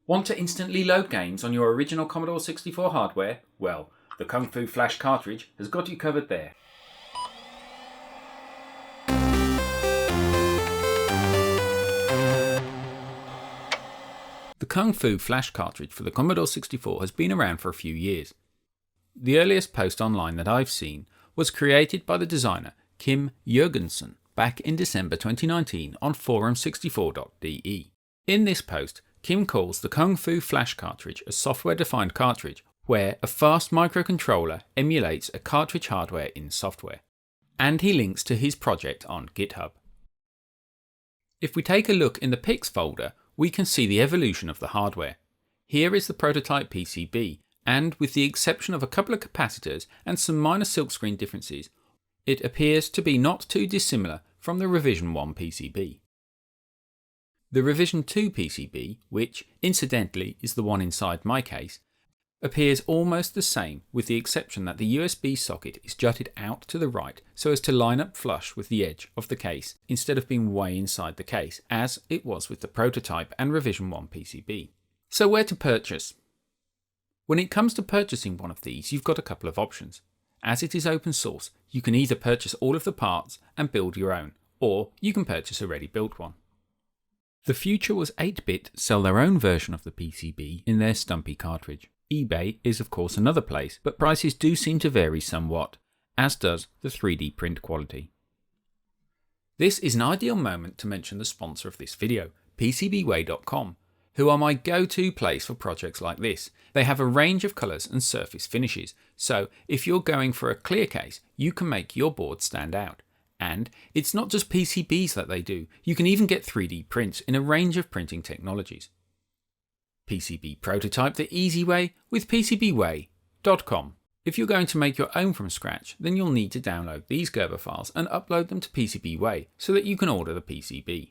Want to instantly load games on your original Commodore 64 hardware? Well, the Kung Fu Flash Cartridge has got you covered there. The Kung Fu Flash Cartridge for the Commodore 64 has been around for a few years. The earliest post online that I've seen was created by the designer Kim Jørgensen back in December 2019 on forum64.de. In this post, Kim calls the Kung Fu Flash Cartridge a software-defined cartridge where a fast microcontroller emulates a cartridge hardware in software. And he links to his project on GitHub. If we take a look in the pics folder, we can see the evolution of the hardware. Here is the prototype PCB, and with the exception of a couple of capacitors and some minor silkscreen differences, it appears to be not too dissimilar from the Revision 1 PCB. The Revision 2 PCB, which incidentally is the one inside my case, appears almost the same with the exception that the USB socket is jutted out to the right so as to line up flush with the edge of the case instead of being way inside the case, as it was with the prototype and Revision 1 PCB. So where to purchase? When it comes to purchasing one of these, you've got a couple of options. As it is open source, you can either purchase all of the parts and build your own, or you can purchase a ready built one. The future was 8-bit sell their own version of the PCB in their Stumpy cartridge. eBay is of course another place, but prices do seem to vary somewhat, as does the 3D print quality. This is an ideal moment to mention the sponsor of this video, PCBWay.com, who are my go-to place for projects like this. They have a range of colours and surface finishes, so if you're going for a clear case, you can make your board stand out. And it's not just PCBs that they do, you can even get 3D prints in a range of printing technologies. PCB prototype the easy way with PCBWay.com. If you're going to make your own from scratch, then you'll need to download these Gerber files and upload them to PCBWay so that you can order the PCB.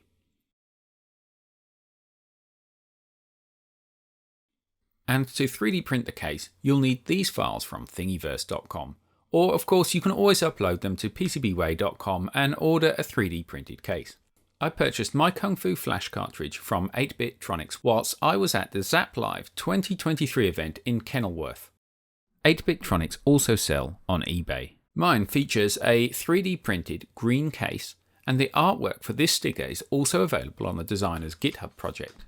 And to 3D print the case, you'll need these files from thingiverse.com. Or of course you can always upload them to PCBWay.com and order a 3D printed case. I purchased my Kung Fu Flash cartridge from 8BitTronics whilst I was at the Zap Live 2023 event in Kenilworth. 8BitTronics also sell on eBay. Mine features a 3D printed green case, and the artwork for this sticker is also available on the designer's GitHub project.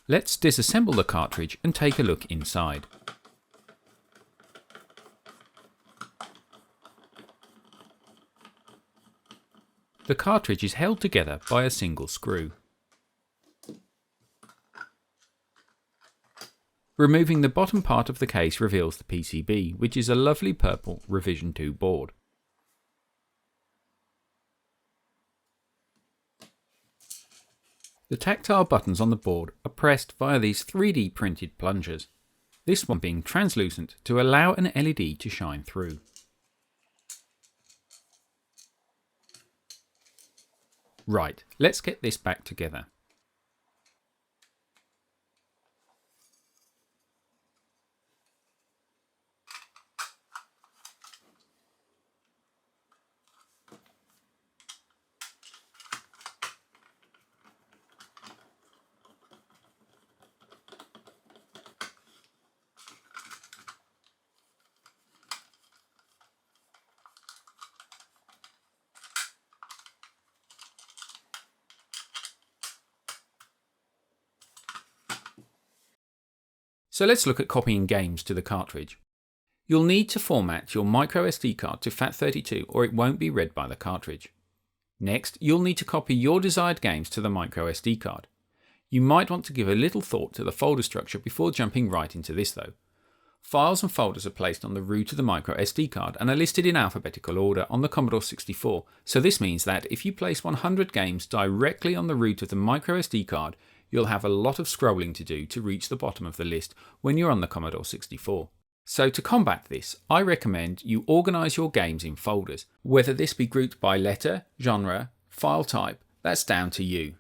Let's disassemble the cartridge and take a look inside. The cartridge is held together by a single screw. Removing the bottom part of the case reveals the PCB, which is a lovely purple Revision 2 board. The tactile buttons on the board are pressed via these 3D printed plungers, this one being translucent to allow an LED to shine through. Right, let's get this back together. So let's look at copying games to the cartridge. You'll need to format your microSD card to FAT32 or it won't be read by the cartridge. Next, you'll need to copy your desired games to the microSD card. You might want to give a little thought to the folder structure before jumping right into this though. Files and folders are placed on the root of the microSD card and are listed in alphabetical order on the Commodore 64, so this means that if you place 100 games directly on the root of the microSD card, you'll have a lot of scrolling to do to reach the bottom of the list when you're on the Commodore 64. So to combat this, I recommend you organise your games in folders, whether this be grouped by letter, genre, file type, that's down to you.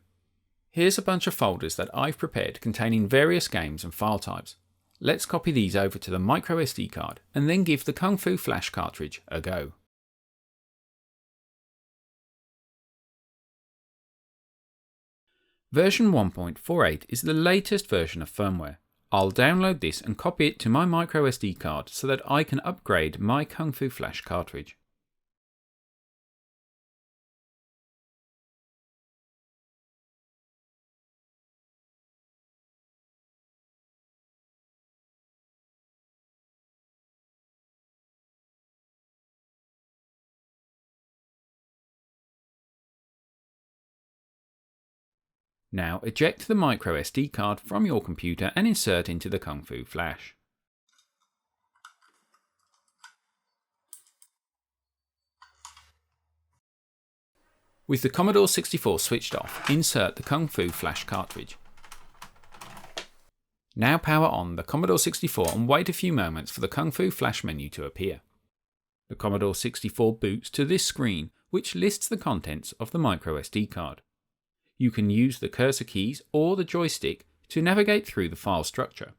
Here's a bunch of folders that I've prepared containing various games and file types. Let's copy these over to the microSD card and then give the Kung Fu Flash cartridge a go. Version 1.48 is the latest version of firmware. I'll download this and copy it to my microSD card so that I can upgrade my Kung Fu Flash cartridge. Now eject the microSD card from your computer and insert into the Kung Fu Flash. With the Commodore 64 switched off, insert the Kung Fu Flash cartridge. Now power on the Commodore 64 and wait a few moments for the Kung Fu Flash menu to appear. The Commodore 64 boots to this screen, which lists the contents of the microSD card. You can use the cursor keys or the joystick to navigate through the file structure.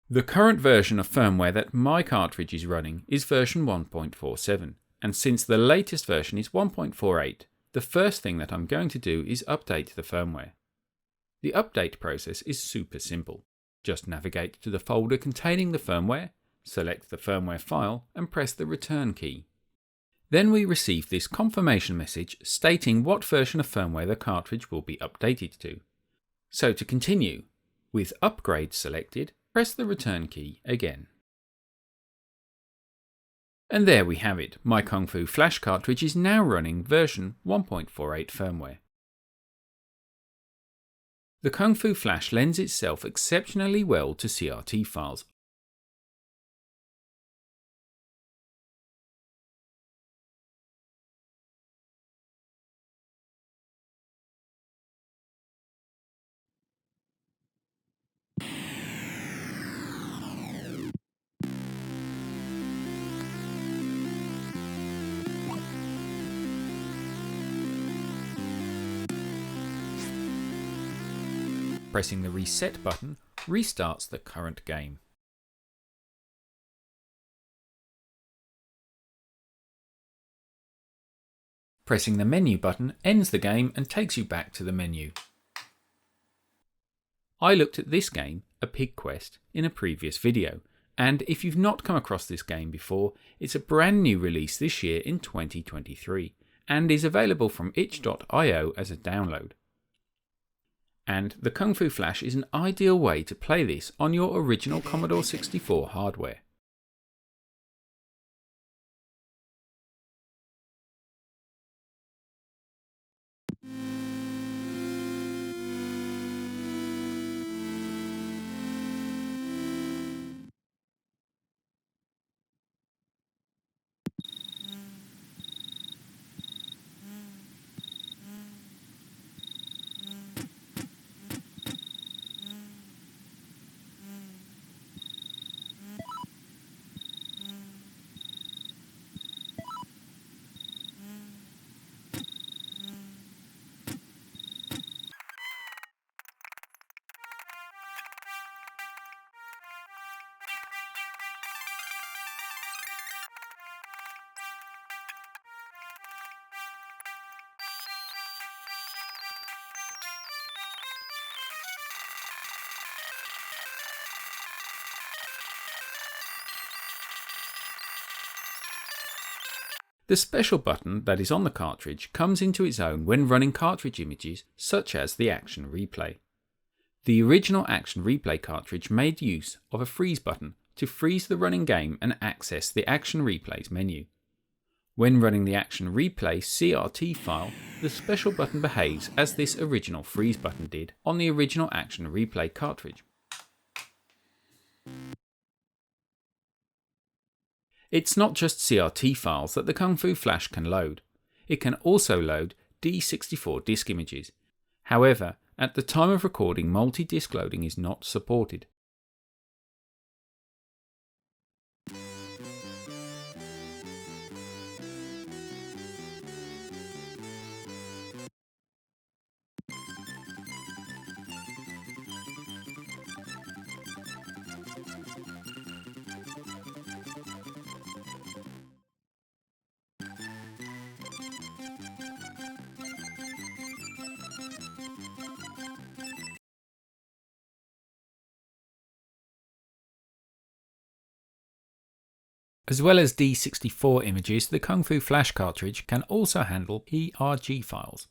The current version of firmware that my cartridge is running is version 1.47, and since the latest version is 1.48, the first thing that I'm going to do is update the firmware. The update process is super simple. Just navigate to the folder containing the firmware, select the firmware file and press the return key. Then we receive this confirmation message stating what version of firmware the cartridge will be updated to. So to continue, with Upgrade selected, press the return key again. And there we have it, my Kung Fu Flash cartridge is now running version 1.48 firmware. The Kung Fu Flash lends itself exceptionally well to CRT files. Pressing the reset button restarts the current game. Pressing the menu button ends the game and takes you back to the menu. I looked at this game, A Pig Quest, in a previous video, and if you've not come across this game before, it's a brand new release this year in 2023, and is available from itch.io as a download. And the Kung Fu Flash is an ideal way to play this on your original Commodore 64 hardware. The special button that is on the cartridge comes into its own when running cartridge images such as the Action Replay. The original Action Replay cartridge made use of a freeze button to freeze the running game and access the Action Replay's menu. When running the Action Replay CRT file, the special button behaves as this original freeze button did on the original Action Replay cartridge. It's not just CRT files that the Kung Fu Flash can load. It can also load D64 disk images. However, at the time of recording, multi-disk loading is not supported. As well as D64 images, the Kung Fu Flash Cartridge can also handle PRG files.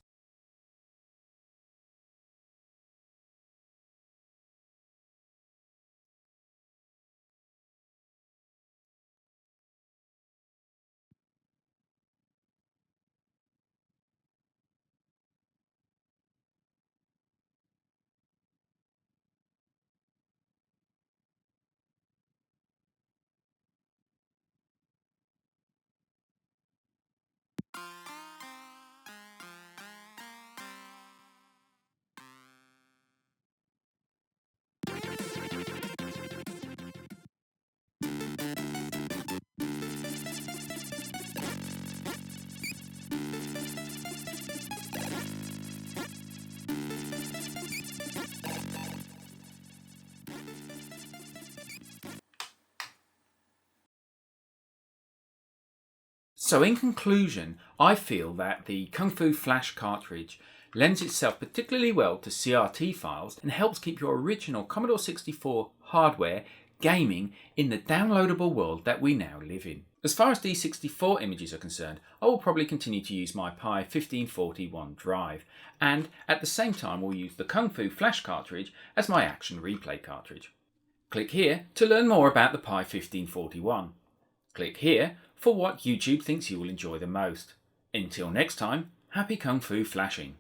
So in conclusion, I feel that the Kung Fu Flash Cartridge lends itself particularly well to CRT files and helps keep your original Commodore 64 hardware gaming in the downloadable world that we now live in. As far as D64 images are concerned, I will probably continue to use my Pi 1541 drive, and at the same time will use the Kung Fu Flash Cartridge as my action replay cartridge. Click here to learn more about the Pi 1541. Click here for what YouTube thinks you will enjoy the most. Until next time, happy Kung Fu Flashing!